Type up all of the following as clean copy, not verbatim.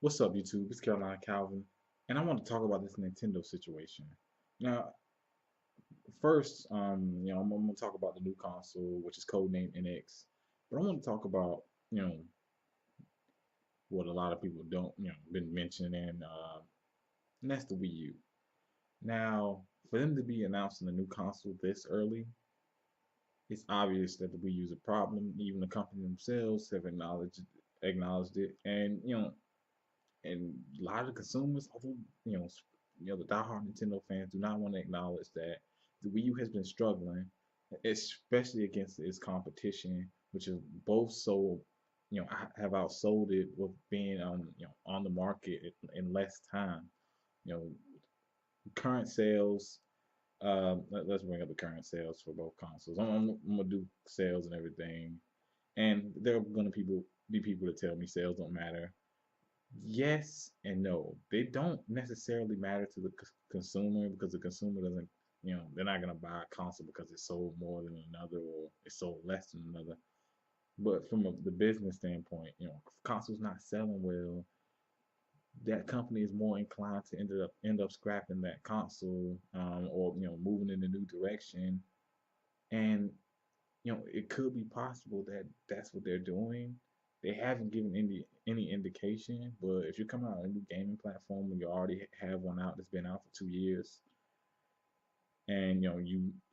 What's up, YouTube? It's Carolina Calvin, and I want to talk about this Nintendo situation. Now, first, I'm gonna talk about the new console, which is codenamed NX, but I want to talk about, you know, what a lot of people don't, been mentioning, and that's the Wii U. Now, for them to be announcing a new console this early, it's obvious that the Wii U is a problem. Even the company themselves have acknowledged it, and and a lot of the consumers, although you know, the diehard Nintendo fans do not want to acknowledge that the Wii U has been struggling, especially against its competition, which is both so, have outsold it with being on the market in less time. You know, current sales. Let's bring up the current sales for both consoles. I'm gonna do sales and everything, and there are gonna be people that tell me sales don't matter. Yes and no. They don't necessarily matter to the consumer because the consumer doesn't, they're not gonna buy a console because it sold more than another or it sold less than another. But from the business standpoint, if console's not selling well, that company is more inclined to end up scrapping that console, or moving in a new direction. And it could be possible that that's what they're doing. They haven't given any indication, but if you're coming out with a new gaming platform and you already have one out that's been out for 2 years, and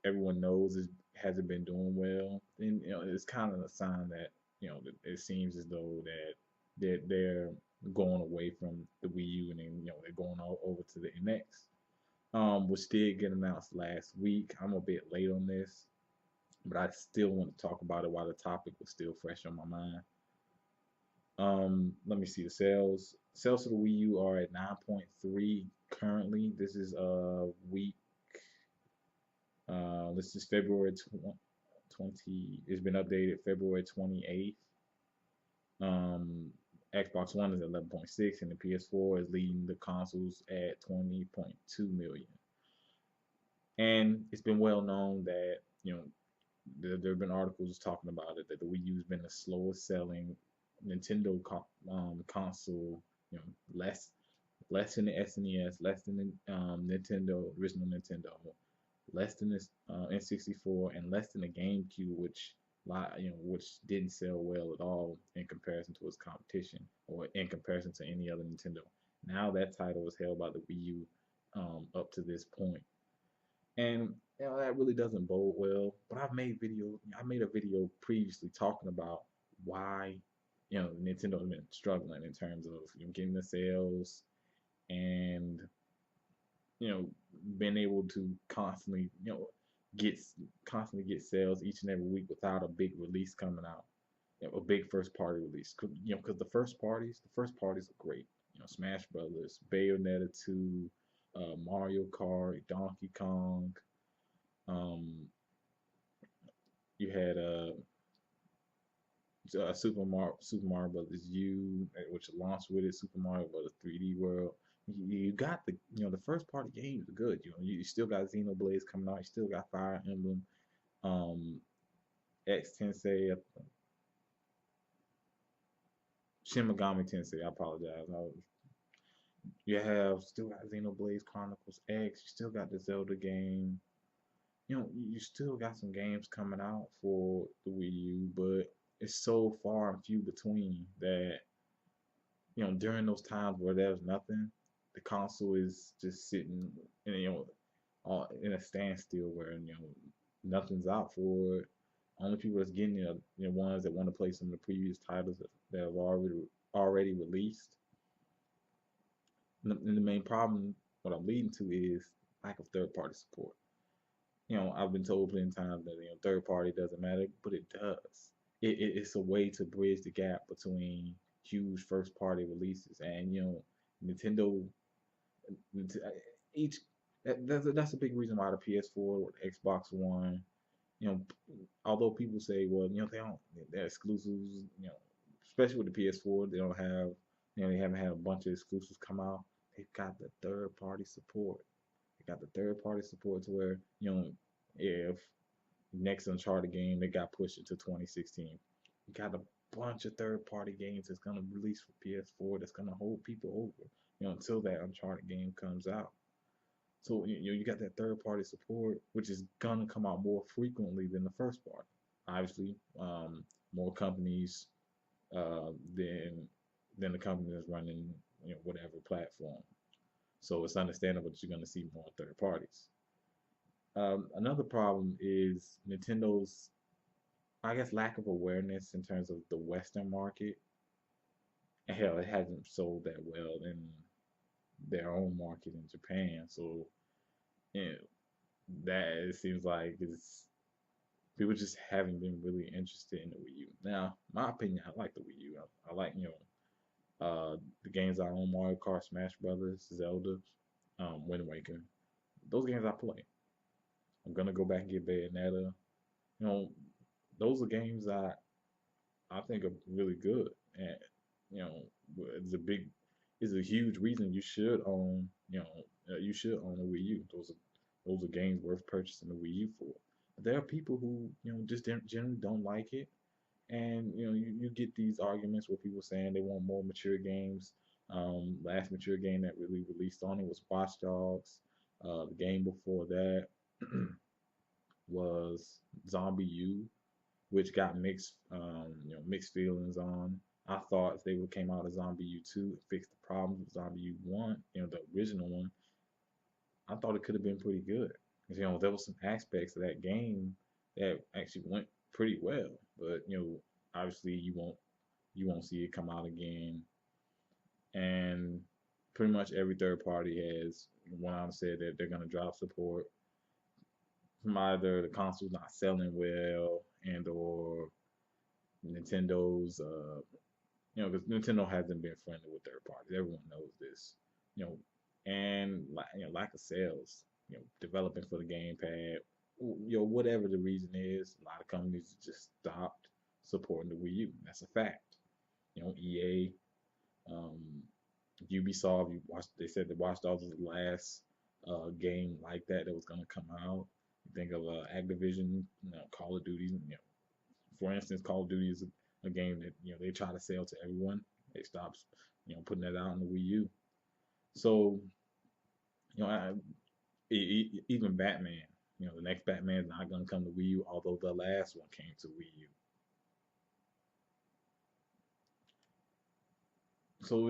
everyone knows it hasn't been doing well, then it's kind of a sign that it seems as though that they're going away from the Wii U and then they're going all over to the NX, which did get announced last week. I'm a bit late on this, but I still want to talk about it while the topic was still fresh on my mind. Let me see the sales. Sales for the Wii U are at 9.3 currently. This is week. This is February 20. It's been updated February 28th. Um, Xbox One is 11.6, and the PS4 is leading the consoles at 20.2 million. And it's been well known that there have been articles talking about it that the Wii U has been the slowest selling Nintendo console. Less than the SNES, less than the Nintendo original Nintendo, less than this N64, and less than the GameCube, which didn't sell well at all in comparison to its competition or in comparison to any other Nintendo. Now that title is held by the Wii U up to this point. And that really doesn't bode well. But I made a video previously talking about why Nintendo has been struggling in terms of getting the sales and being able to get constantly get sales each and every week without a big release coming out, a big first party release. Because the first parties are great. Smash Brothers, Bayonetta 2, Mario Kart, Donkey Kong. Um, you had Super Mario Brothers U, which launched with it. Super Mario Brothers 3D World. You got the first party games are good. You still got Xenoblade coming out. You still got Fire Emblem, um, X Tensei, Shin Megami Tensei. I apologize. You have still got Xenoblade Chronicles X. You still got the Zelda game. You still got some games coming out for the Wii U, but it's so far and few between that during those times where there's nothing, the console is just sitting in in a standstill where nothing's out for it. Only people that's getting it are ones that want to play some of the previous titles that have already released. And the main problem, what I'm leading to, is lack of third party support. I've been told plenty of times that third party doesn't matter, but it does. It's a way to bridge the gap between huge first party releases and Nintendo. Each that's a big reason why the PS4 or the Xbox One. You know, Although people say, well, they're exclusives. Especially with the PS4, they don't have they haven't had a bunch of exclusives come out. They've got the third party support. They got the third party support to where if next Uncharted game they got pushed into 2016. You got bunch of third-party games that's gonna release for PS4 that's gonna hold people over, until that Uncharted game comes out. So you got that third-party support, which is gonna come out more frequently than the first part. Obviously, more companies than the company that's running whatever platform. So it's understandable that you're gonna see more third parties. Another problem is Nintendo's, I guess, lack of awareness in terms of the Western market. And hell, it hasn't sold that well in their own market in Japan. So, you know, that it seems like is people just haven't been really interested in the Wii U. Now, my opinion, I like the Wii U. I like, the games I own: Mario Kart, Smash Brothers, Zelda, Wind Waker. Those games I play. I'm gonna go back and get Bayonetta. You know, those are games I think are really good, and you know, it's a big, it's a huge reason you should own, you should own a Wii U. Those are games worth purchasing the Wii U for. But there are people who just generally don't like it, and you get these arguments where people saying they want more mature games. Last mature game that really released on it was Watch Dogs. The game before that was Zombie U, which got mixed feelings on. I thought if they would came out of Zombie U2 and fixed the problems with Zombie U1, the original one, I thought it could have been pretty good. 'Cause, there was some aspects of that game that actually went pretty well, but obviously you won't see it come out again, and pretty much every third party has went out and said that they're gonna drop support from either the console's not selling well and or Nintendo's because Nintendo hasn't been friendly with third parties. Everyone knows this, you know, and lack of sales, developing for the gamepad, whatever the reason is, a lot of companies just stopped supporting the Wii U. That's a fact. EA, Ubisoft, they said that Watch Dogs was the last game like that was gonna come out. You think of Activision, Call of Duty, for instance, Call of Duty is a game that they try to sell to everyone. They stopped, putting that out on the Wii U. So, even Batman, the next Batman is not gonna come to Wii U, although the last one came to Wii U. So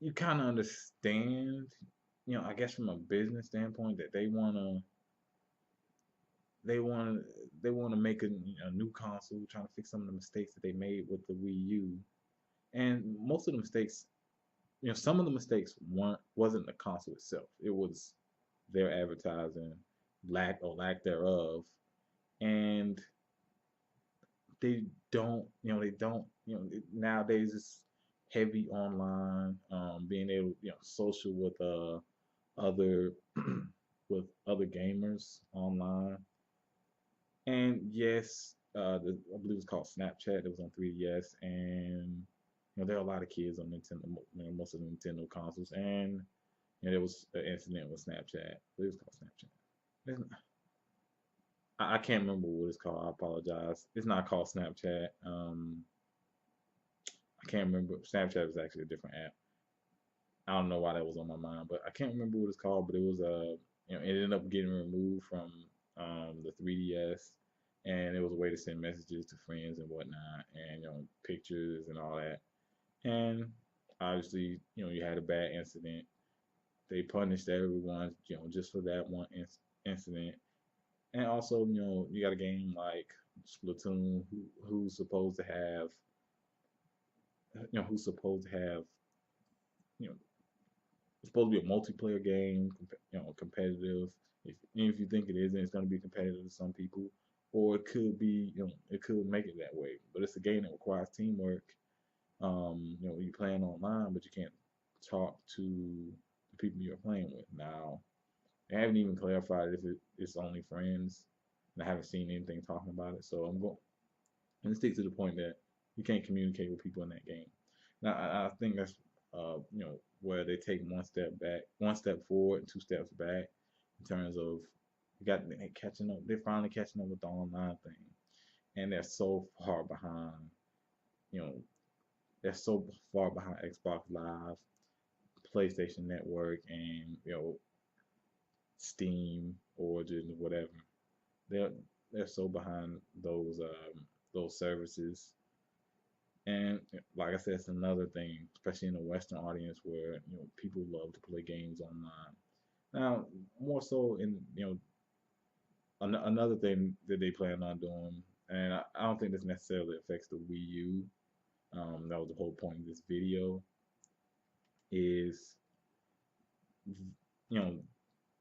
you kind of understand, I guess from a business standpoint that they want to they want to make a new console, trying to fix some of the mistakes that they made with the Wii U, and most of the mistakes, some of the mistakes wasn't the console itself. It was their advertising, lack thereof, and nowadays it's heavy online, being able, social with other with other gamers online. And yes, I believe it's called Snapchat. It was on 3DS, and there are a lot of kids on Nintendo, most of the Nintendo consoles, and there was an incident with Snapchat. I believe it's called Snapchat. I can't remember what it's called. I apologize. It's not called Snapchat. I can't remember. Snapchat is actually a different app. I don't know why that was on my mind, but I can't remember what it's called. But it was it ended up getting removed from the 3DS, and it was a way to send messages to friends and whatnot, and pictures and all that. And obviously, you had a bad incident. They punished everyone, just for that one incident. And also, you got a game like Splatoon, who's supposed to have, who's supposed to have, you know, it's supposed to be a multiplayer game, competitive. If you think it isn't, it's going to be competitive to some people, or it could be, it could make it that way. But it's a game that requires teamwork. You're playing online, but you can't talk to the people you're playing with. Now, they haven't even clarified if it's only friends, and I haven't seen anything talking about it. So I'm going and stick to the point that you can't communicate with people in that game. Now, I think that's where they take one step back, one step forward, and two steps back in terms of they catching up. They're finally catching up with the online thing, and they're so far behind you know, they're so far behind Xbox Live, PlayStation Network, and Steam, Origin, whatever. They're they're so behind those services. And like I said, it's another thing, especially in the Western audience where people love to play games online. Now, more so in another thing that they plan on doing, and I don't think this necessarily affects the Wii U. That was the whole point of this video. Is you know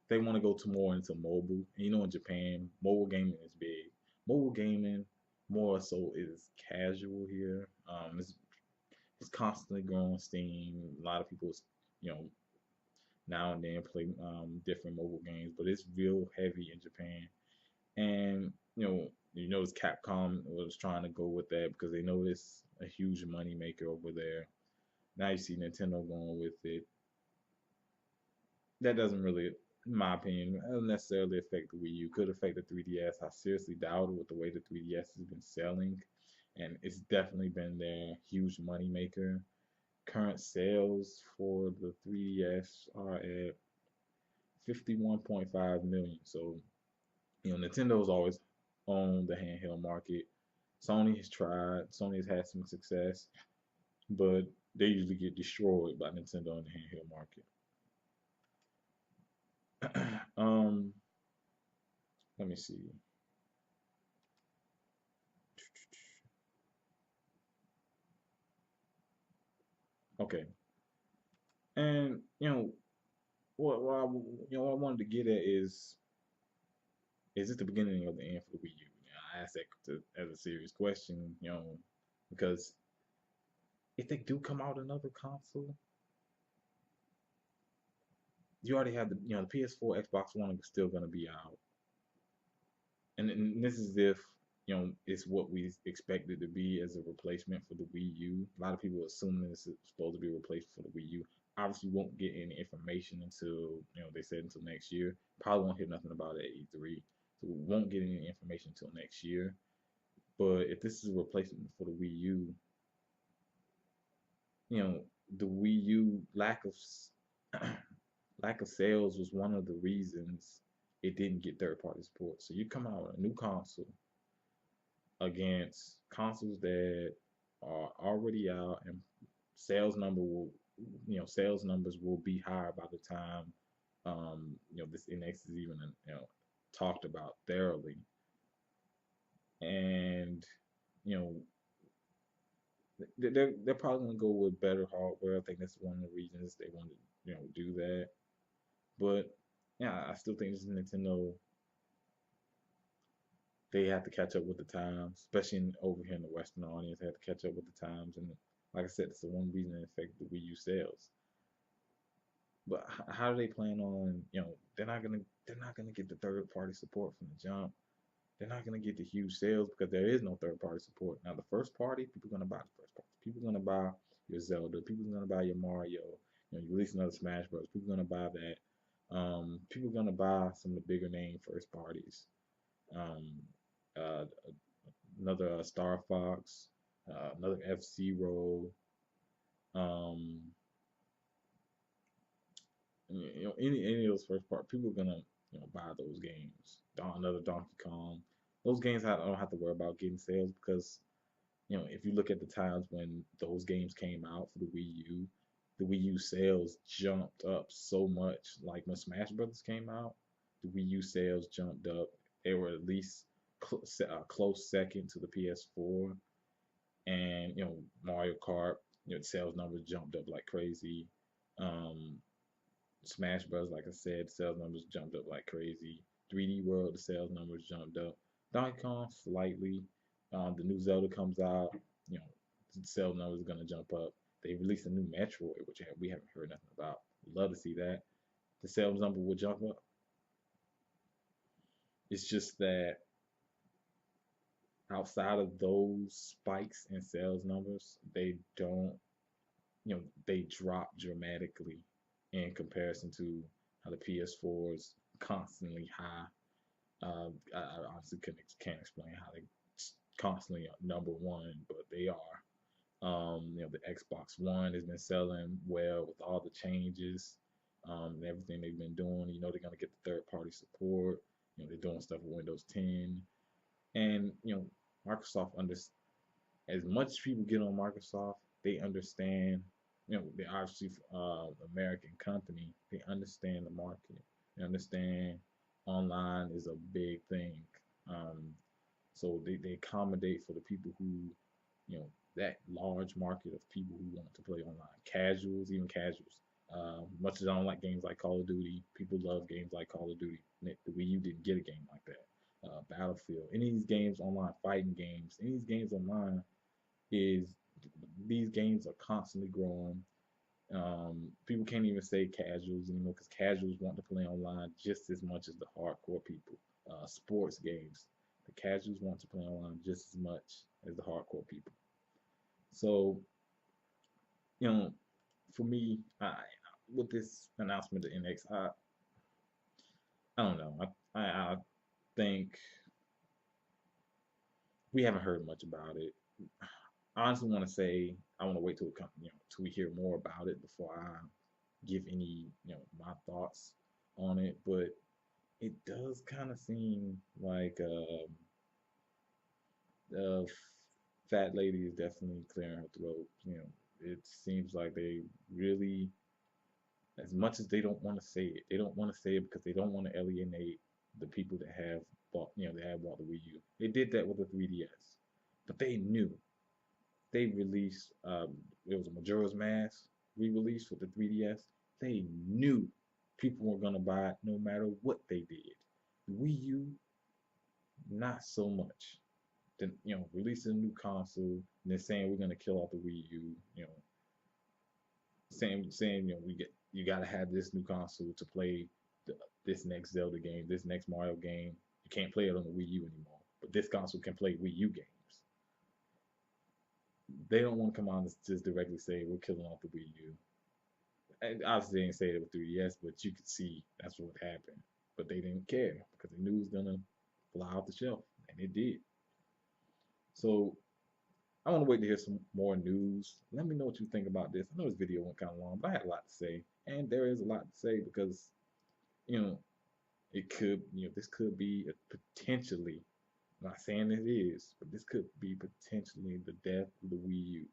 they want to go to more into mobile. And in Japan, mobile gaming is big. Mobile gaming more so is casual here. It's constantly growing Steam. A lot of people, you know, now and then play different mobile games, but it's real heavy in Japan. And you notice Capcom was trying to go with that because they know it's a huge money maker over there. Now you see Nintendo going with it. That doesn't really, in my opinion, doesn't necessarily affect the Wii U. Could affect the 3DS. I seriously doubt it with the way the 3DS has been selling, and it's definitely been their huge money maker. Current sales for the 3DS are at 51.5 million. So Nintendo's always owned the handheld market. Sony has tried. Sony has had some success, but they usually get destroyed by Nintendo in the handheld market. Let me see. Okay, and what I wanted to get at is it the beginning of the end for the Wii U? I asked that as a serious question, because if they do come out another console, you already have the PS4, Xbox One is still going to be out, and this is if it's what we expected to be as a replacement for the Wii U. A lot of people assume this is supposed to be a replacement for the Wii U. Obviously, won't get any information until they said until next year. Probably won't hear nothing about it at E3, so we won't get any information until next year. But if this is a replacement for the Wii U, you know, the Wii U lack of sales was one of the reasons it didn't get third party support. So you come out with a new console against consoles that are already out, and sales numbers will be higher by the time this NX is even talked about thoroughly. And you know they're probably gonna go with better hardware. I think that's one of the reasons they want to do that. But yeah, I still think this is Nintendo. They have to catch up with the times, especially over here in the Western audience. They have to catch up with the times, and like I said, it's the one reason it affected the Wii U sales. But how do they plan on? They're not gonna get the third party support from the jump. They're not gonna get the huge sales because there is no third party support. Now the first party, people are gonna buy the first party. People are gonna buy your Zelda. People are gonna buy your Mario. You release another Smash Bros. People are gonna buy that. People are gonna buy some of the bigger name first parties. Um, uh, Another Star Fox, another F-Zero. Um, any of those first part, people are gonna buy those games. Another Donkey Kong. Those games I don't have to worry about getting sales because if you look at the times when those games came out for the Wii U sales jumped up so much. Like when Smash Brothers came out, the Wii U sales jumped up. They were at least close second to the PS4, and Mario Kart, sales numbers jumped up like crazy. Um, Smash Bros, like I said, sales numbers jumped up like crazy. 3D World, the sales numbers jumped up. Donkey Kong slightly. The new Zelda comes out, you know, the sales numbers are gonna jump up. They released a new Metroid, which we haven't heard nothing about. Love to see that. The sales number will jump up. It's just that outside of those spikes in sales numbers, they don't, they drop dramatically in comparison to how the PS4 is constantly high. I honestly can't explain how they constantly are number one, but they are. The Xbox One has been selling well with all the changes, and everything they've been doing. They're gonna get the third party support. They're doing stuff with Windows 10, and Microsoft as much people get on Microsoft, they understand. They obviously American company. They understand the market. They understand online is a big thing. Um, so they accommodate for the people who, that large market of people who want to play online. Casuals, even casuals. Much as I don't like games like Call of Duty, people love games like Call of Duty. The Wii U didn't get a game like that. Battlefield, any of these games online, fighting games, any of these games online is these games are constantly growing. People can't even say casuals anymore because casuals want to play online just as much as the hardcore people. Sports games, the casuals want to play online just as much as the hardcore people. So, you know, for me, with this announcement of NX, I don't know. I think we haven't heard much about it. I honestly want to say I want to wait till it come, till we hear more about it before I give any, my thoughts on it. But it does kind of seem like uh, fat lady is definitely clearing her throat. It seems like they really, as much as they don't want to say it, they don't want to say it because they don't want to alienate the people that have bought, they have bought the Wii U. They did that with the 3DS, but they knew they released. It was a Majora's Mask re-release with the 3DS. They knew people were gonna buy it no matter what they did. The Wii U, not so much. Then releasing a new console and then saying we're gonna kill off the Wii U. Saying you gotta have this new console to play this next Zelda game, this next Mario game. You can't play it on the Wii U anymore, but this console can play Wii U games. They don't want to come on and just directly say we're killing off the Wii U. And obviously they didn't say it with 3DS, but you could see that's what happened. But they didn't care because they knew it was gonna fly off the shelf, and it did. So I want to wait to hear some more news. Let me know what you think about this. I know this video went kind of long, but I had a lot to say, and there is a lot to say because you know it could, this could be potentially. I'm not saying it is, but this could be potentially the death of the Wii U,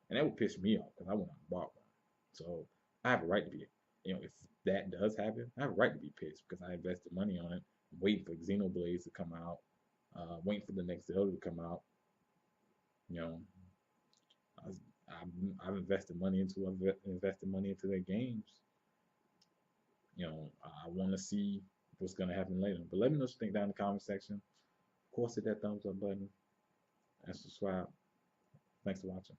and that would piss me off because I went out and bought one. So I have a right to be, if that does happen, I have a right to be pissed because I invested money on it. I'm waiting for Xenoblade to come out, waiting for the next Zelda to come out. You know, I was, I've invested money into their games. I want to see what's gonna happen later. But let me know what you think down in the comment section. Of course, hit that thumbs up button and subscribe. Thanks for watching.